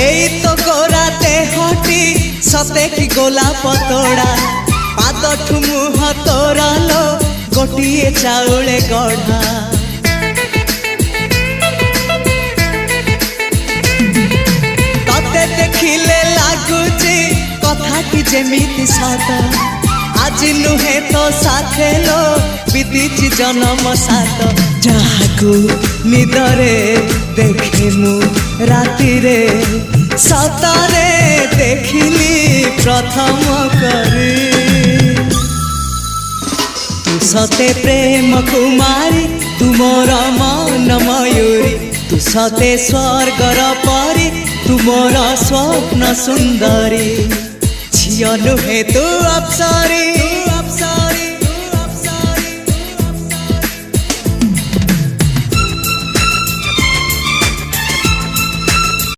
एई तो गोरा देहटी सते कि गोलाप तोड़ा पाद मुह तोरा लो गोटिए चाउले गढ़ा तते देखिले लागुची कथाटी जेमिति सत आज नुहे तो साथे लो बीतीची जन्म सात जहाकू निदरे देखे मु राति रे सतरे देखिली प्रथम करी तू सते प्रेम कुमारी तू मोर मन मयूरी तू सते स्वर्गर परी तू मोर स्वप्न सुंदरी झियो नुहे तू अप्सरी।